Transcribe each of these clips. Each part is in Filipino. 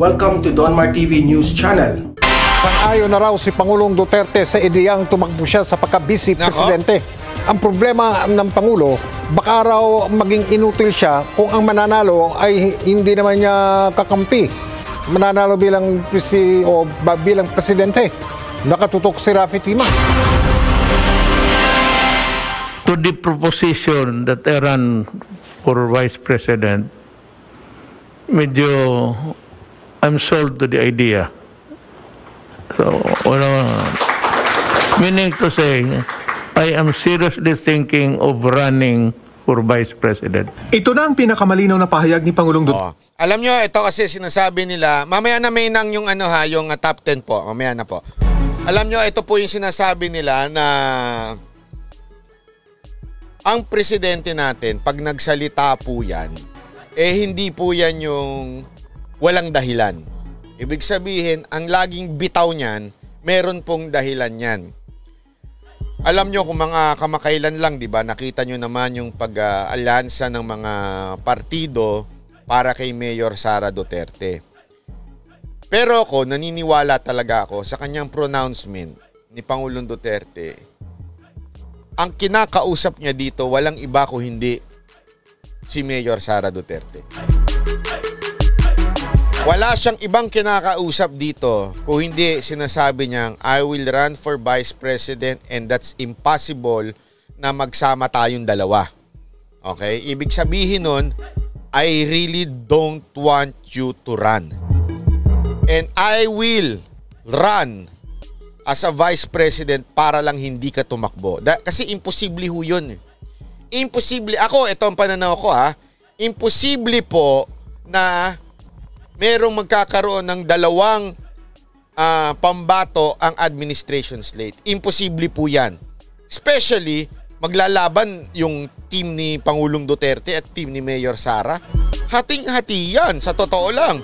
Welcome to Donmar TV News Channel. Sang-ayon na raw si Pangulong Duterte sa ideyang tumakbo siya sa pagka-vice presidente. Ang problema ng Pangulo, baka raw maging inutil siya kung ang mananalo ay hindi naman niya kakampi. Mananalo bilang presidente. Nakatutok si Rafi Tima. To the proposition that I run for Vice President, medyo I'm sold to the idea. So, meaning to say, I am seriously thinking of running for Vice President. Ito na ang pinakamalinaw na pahayag ni Pangulong Duterte. Alam nyo, ito kasi sinasabi nila, mamaya na may nang yung yung top 10 po, mamaya na po. Alam nyo, ito po yung sinasabi nila na ang presidente natin, pag nagsalita po yan, hindi po yan yung walang dahilan. Ibig sabihin, ang laging bitaw niyan, meron pong dahilan yan. Alam nyo kung mga kamakailan lang, di ba, nakita nyo naman yung pag-alyansa ng mga partido para kay Mayor Sara Duterte. Pero ako, naniniwala talaga ako sa kanyang pronouncement ni Pangulong Duterte. Ang kinakausap niya dito, walang iba kung hindi si Mayor Sara Duterte. Wala siyang ibang kinakausap dito kung hindi sinasabi niyang I will run for Vice President and that's impossible na magsama tayong dalawa. Okay? Ibig sabihin nun, I really don't want you to run. And I will run as a Vice President para lang hindi ka tumakbo. Kasi imposible ho yun. Imposible. Ako, ito ang pananaw ko imposible po na merong magkakaroon ng dalawang pambato ang administration slate. Imposible po yan. Especially, maglalaban yung team ni Pangulong Duterte at team ni Mayor Sara. Hating-hati yan, sa totoo lang.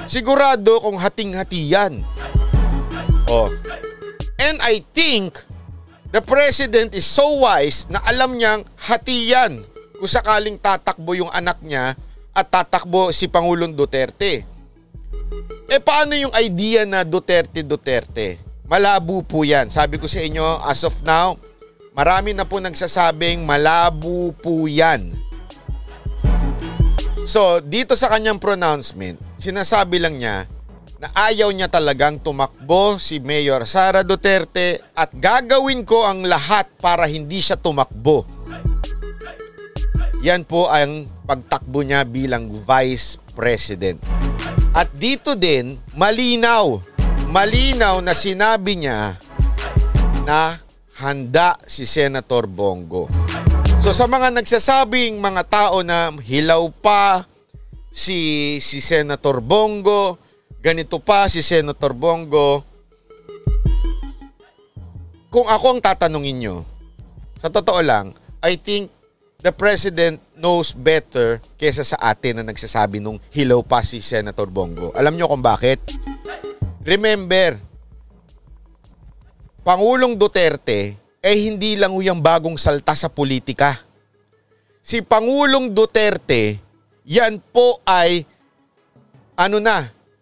Sigurado kung hating-hati yan. And I think the President is so wise na alam niyang hati yan kung sakaling tatakbo yung anak niya at tatakbo si Pangulong Duterte. Paano yung idea na Duterte? Malabo po yan. Sabi ko sa inyo, as of now, marami na po nagsasabing malabo po yan. So, dito sa kanyang pronouncement, sinasabi lang niya na ayaw niya talagang tumakbo si Mayor Sara Duterte at gagawin ko ang lahat para hindi siya tumakbo. Yan po ang pagtakbo niya bilang Vice President. At dito din, malinaw na sinabi niya na handa si Senator Bongo. So sa mga nagsasabing mga tao na hilaw pa si Senator Bongo, ganito pa si Senator Bongo, kung ako ang tatanungin nyo, sa totoo lang, I think the President knows better kesa sa atin na nagsasabi nung hilaw pa si Senator Bongo. Alam nyo kung bakit? Remember, Pangulong Duterte hindi lang yung bagong salta sa politika. Si Pangulong Duterte, yan po ay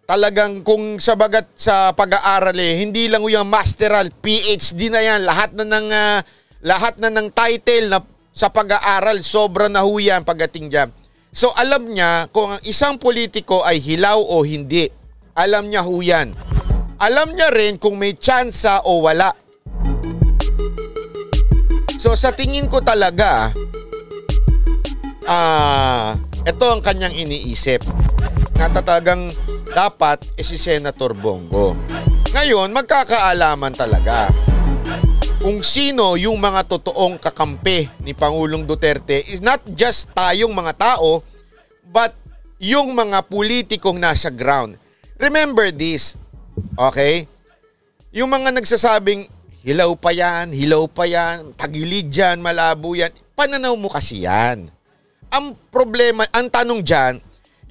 talagang kung sabagat sa pag-aaral hindi lang yung masteral, PhD na yan, lahat na ng title na sa pag-aaral, sobra na yan pagdating dyan. So alam niya kung ang isang politiko ay hilaw o hindi. Alam niya yan. Alam niya rin kung may tsansa o wala. So sa tingin ko talaga, ito ang kanyang iniisip. Na talagang dapat si Senator Bongo. Ngayon, magkakaalaman talaga kung sino yung mga totoong kakampi ni Pangulong Duterte is not just tayong mga tao, but yung mga politikong nasa ground. Remember this, okay? Yung mga nagsasabing, hilaw pa yan, tagilid dyan, malabo yan, pananaw mo kasi yan. Ang problema, ang tanong dyan,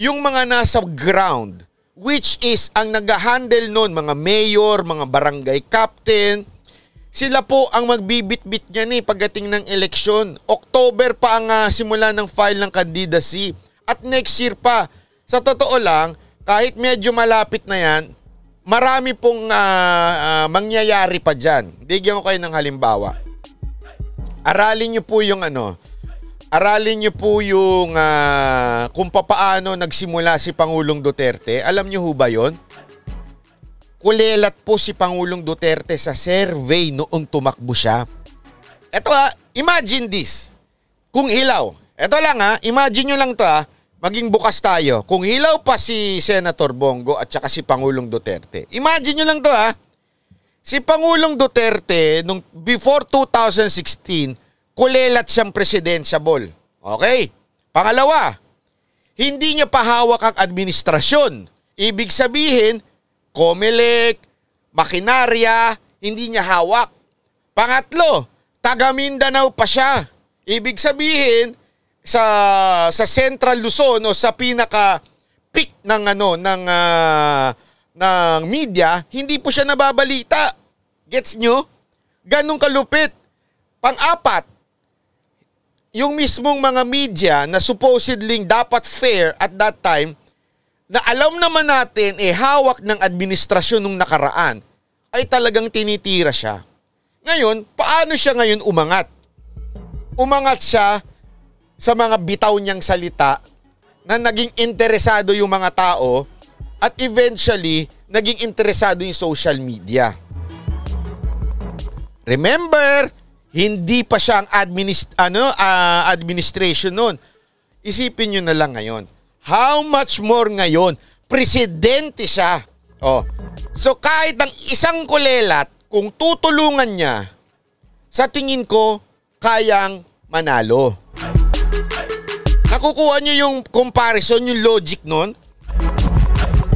yung mga nasa ground, which is ang nag-handle nun, mga mayor, mga barangay captain, sila po ang magbibit-bit niya pagdating ng eleksyon. October pa ang simula ng file ng candidacy. At next year pa. Sa totoo lang, kahit medyo malapit na yan, marami pong mangyayari pa dyan. Bigyan ko kayo ng halimbawa. Aralin nyo po yung kung papaano nagsimula si Pangulong Duterte. Alam nyo ho ba yun? Kulelat po si Pangulong Duterte sa survey noong tumakbo siya. Eto imagine this. Kung hilaw, eto lang imagine nyo lang to maging bukas tayo. Kung hilaw pa si Senator Bongo at saka si Pangulong Duterte. Imagine nyo lang to si Pangulong Duterte nung before 2016, kulelat siyang presidentiable. Okay? Pangalawa, hindi niya pa hawak ang administrasyon. Ibig sabihin, Comelec, makinarya, hindi niya hawak. Pangatlo, taga Mindanao pa siya. Ibig sabihin, sa Central Luzon o sa pinaka peak ng ng media, hindi po siya nababalita. Gets nyo? Ganong kalupit. Pang-apat, yung mismong mga media na supposedly dapat fair at that time, na alam naman natin hawak ng administrasyon nung nakaraan, ay talagang tinitira siya. Ngayon, paano siya ngayon umangat? Umangat siya sa mga bitaw niyang salita na naging interesado yung mga tao at eventually naging interesado yung social media. Remember, hindi pa siya ang administration nun. Isipin nyo na lang ngayon. How much more ngayon? Presidente siya. So kahit ang isang kulelat, kung tutulungan niya, sa tingin ko, kayang manalo. Nakukuha nyo yung comparison, yung logic nun?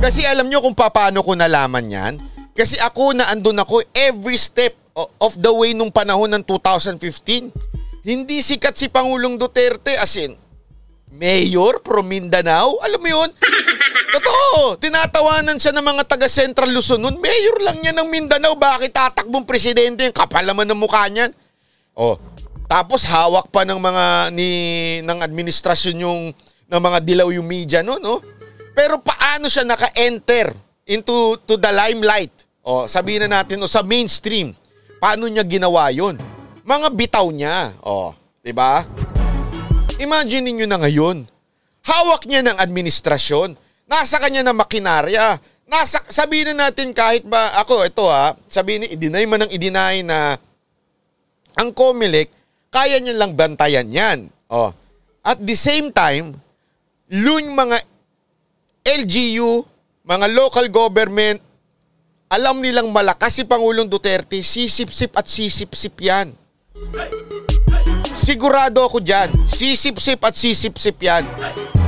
Kasi alam nyo kung paano ko nalaman yan? Kasi ako andun ako every step of the way nung panahon ng 2015. Hindi sikat si Pangulong Duterte as in, Mayor from Mindanao. Alam mo yun? Totoo. Tinatawanan siya ng mga taga Central Luzon nun. Mayor lang niya ng Mindanao. Bakit tatakbong presidente? Yung kapal naman ng mukha niyan. Tapos hawak pa ng mga ng administrasyon ng mga dilaw yung media no? Pero paano siya naka-enter into the limelight? Sabihin na natin sa mainstream. Paano niya ginawa yun? Mga bitaw niya. Di ba? Imagine niyo na ngayon. Hawak niya ng administrasyon. Nasa kanya na makinarya. Sabihin na natin kahit ba, sabihin i-deny man ng i-deny na ang Comelec, kaya niya lang bantayan yan. At the same time, yung mga LGU, mga local government, alam nilang malakas si Pangulong Duterte, sisip-sip at sisip-sip yan. Sigurado ako dyan. Sisip-sip at sisip-sip yan.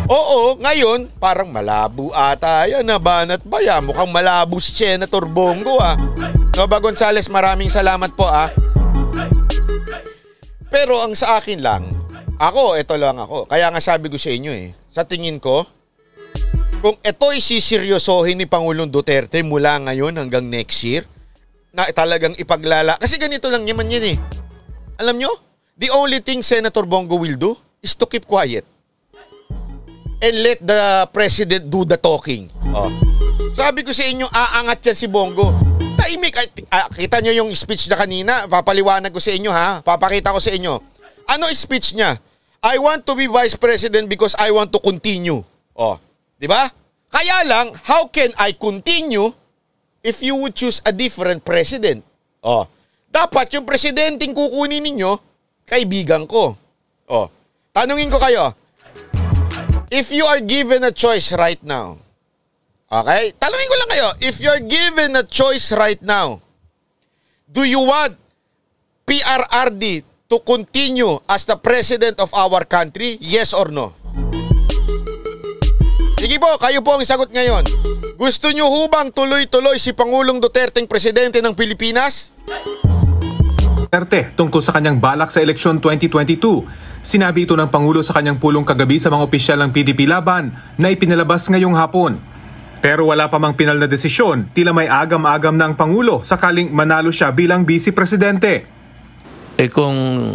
Oo, ngayon, parang malabo ata yan. Nabanat ba yan? Mukhang malabo si Senator Bongo Nova Gonzales, maraming salamat po Pero ang sa akin lang, ito lang ako. Kaya nga sabi ko sa inyo sa tingin ko, kung ito'y siseryosohin ni Pangulong Duterte mula ngayon hanggang next year, na talagang kasi ganito lang naman yan Alam nyo, the only thing Senator Bongo will do is to keep quiet and let the president do the talking. Sabi ko sa inyo, aangat yan si Bongo. Tahimik. Kita nyo yung speech na kanina. Papaliwanag ko sa inyo Papakita ko sa inyo. Ano speech niya? I want to be vice president because I want to continue. Di ba? Kaya lang, how can I continue if you would choose a different president? Dapat yung presidenteng kukunin ninyo, kaibigan ko. Tanungin ko kayo, if you are given a choice right now, okay? Tanungin ko lang kayo, if you are given a choice right now, do you want PRRD to continue as the president of our country? Yes or no? Sige po, kayo po ang sagot ngayon. Gusto nyo hubang tuloy-tuloy si Pangulong Duterte presidente ng Pilipinas? Duterte tungkol sa kanyang balak sa eleksyon 2022. Sinabi ito ng Pangulo sa kanyang pulong kagabi sa mga opisyal ng PDP Laban na ipinalabas ngayong hapon. Pero wala pa mang pinal na desisyon, tila may agam-agam na ang Pangulo sakaling manalo siya bilang Vice Presidente. Kung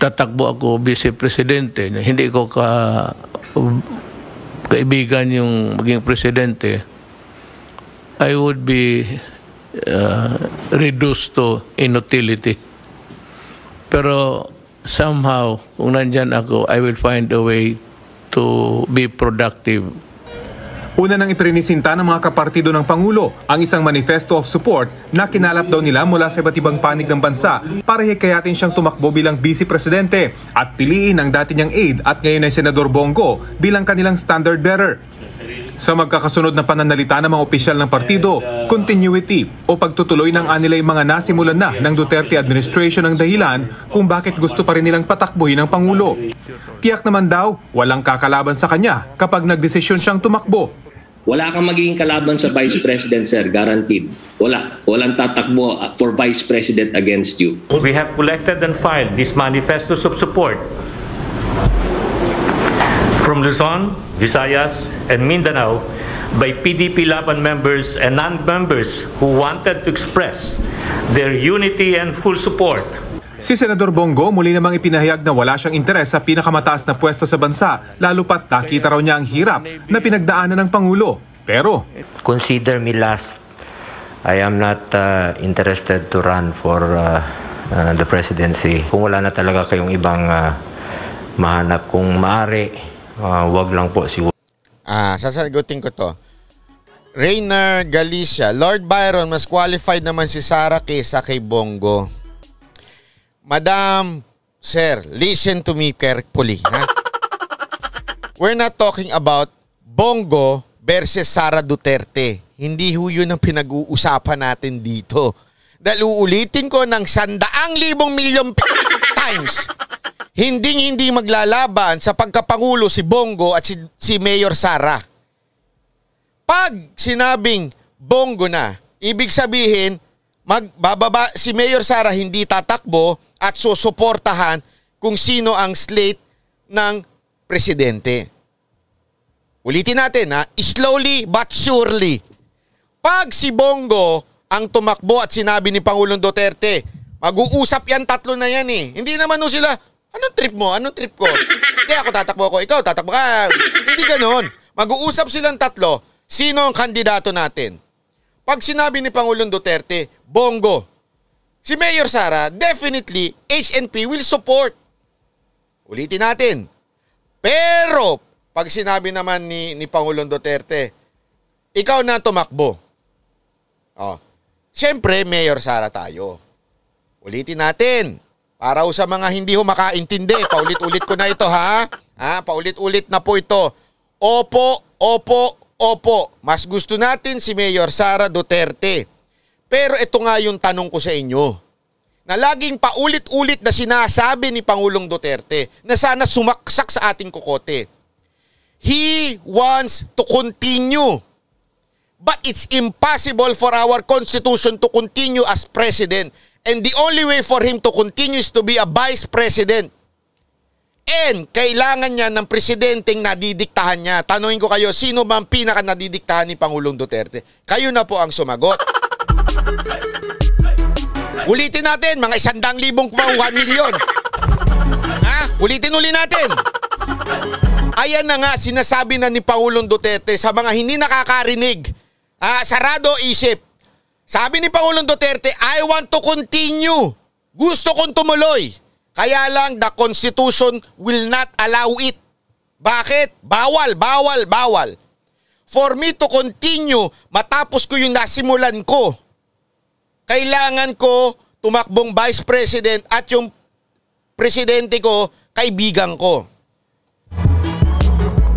tatakbo ako Vice Presidente, hindi ko kaibigan yung maging presidente, I would be reduced to inutility. Pero somehow, kung nandyan ako, I will find a way to be productive. Una nang iprinisinta ng mga kapartido ng Pangulo ang isang manifesto of support na kinalap daw nila mula sa iba't ibang panig ng bansa para hikayatin siyang tumakbo bilang vice presidente at piliin ang dati niyang aide at ngayon ay Senador Bongo bilang kanilang standard bearer. Sa magkakasunod na pananalita ng mga opisyal ng partido, continuity o pagtutuloy ng anilay mga nasimulan na ng Duterte administration ang dahilan kung bakit gusto pa rin nilang patakbuhin ng Pangulo. Tiyak naman daw, walang kakalaban sa kanya kapag nagdesisyon siyang tumakbo. Wala kang magiging kalaban sa Vice President, sir. Guaranteed. Wala. Walang tatakbo for Vice President against you. We have collected and filed these manifestos of support from Luzon, Visayas, and Mindanao by PDP Laban members and non-members who wanted to express their unity and full support. Si Senador Bongo muli namang ipinahayag na wala siyang interes sa pinakamataas na pwesto sa bansa, lalo pat nakita raw niya ang hirap na pinagdaanan ng Pangulo. Pero, consider me last. I am not interested to run for the presidency. Kung wala na talaga kayong ibang mahanap, kung maaari, wag lang po siguro. Sasagutin ko to. Rainer Galicia, Lord Byron, mas qualified naman si Sara kaysa kay Bongo. Madam, sir, listen to me carefully. Ha? We're not talking about Bongo versus Sara Duterte. Hindi ho yun ang pinag-uusapan natin dito. Dahil uulitin ko ng 100,000 milyon times. Hindi maglalaban sa pagkapangulo si Bongo at si Mayor Sara. Pag sinabing Bongo na, ibig sabihin, magbababa si Mayor Sara, hindi tatakbo at susuportahan kung sino ang slate ng presidente. Ulitin natin ha, slowly but surely. Pag si Bongo ang tumakbo at sinabi ni Pangulong Duterte, mag-uusap yan, tatlo na yan eh. Hindi naman sila, anong trip mo? Anong trip ko? Hindi ako tatakbo ko, ikaw tatakbo ka. Hindi ganon. Mag-uusap silang tatlo, sino ang kandidato natin? Pag sinabi ni Pangulong Duterte, Bongo, si Mayor Sara, definitely HNP will support. Ulitin natin. Pero, pag sinabi naman ni Pangulong Duterte, ikaw na tumakbo. Siyempre, Mayor Sara tayo. Ulitin natin. Para sa mga hindi ho makaintindi, paulit-ulit ko na ito ha. Paulit-ulit na po ito. Opo, opo, opo. Mas gusto natin si Mayor Sara Duterte. Pero ito nga yung tanong ko sa inyo, na laging paulit-ulit na sinasabi ni Pangulong Duterte na sana sumaksak sa ating kokote. He wants to continue. But it's impossible for our Constitution to continue as President. And the only way for him to continue is to be a Vice President. And kailangan niya ng presidenteng nadidiktahan niya. Tanungin ko kayo, sino ba ang pinaka nadidiktahan ni Pangulong Duterte? Kayo na po ang sumagot. Ulitin natin, mga 100,000 pa, 1 million. Ulitin natin. Ayan na nga, sinasabi na ni Pangulong Duterte sa mga hindi nakakarinig. Sarado isip. Sabi ni Pangulong Duterte, I want to continue. Gusto kong tumuloy. Kaya lang, the Constitution will not allow it. Bakit? Bawal. For me to continue, matapos ko yung nasimulan ko, kailangan ko tumakbong Vice President at yung presidente ko, kaibigan ko.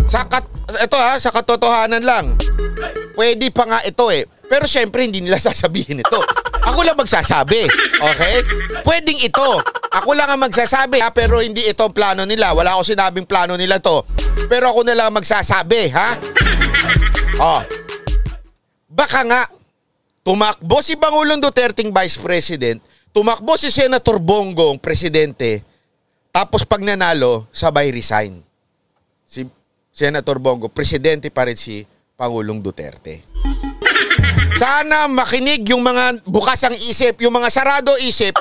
Sa katotohanan lang, pwede pa nga ito eh. Pero syempre hindi nila sasabihin ito. Ako lang magsasabi. Okay? Pwedeng ito. Ako lang ang magsasabi pero hindi ito ang plano nila. Wala ako sinabing plano nila to. Pero ako na lang magsasabi, ha? Baka nga tumakbo si Pangulong Duterte'ng Vice President, tumakbo si Senator Bongo ang presidente, tapos pag nanalo, sabay resign. Si Senator Bongo, presidente pa rin si Pangulong Duterte. Sana makinig yung mga bukas ang isip, yung mga sarado isip.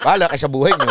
Bahala kayo sa buhay nyo.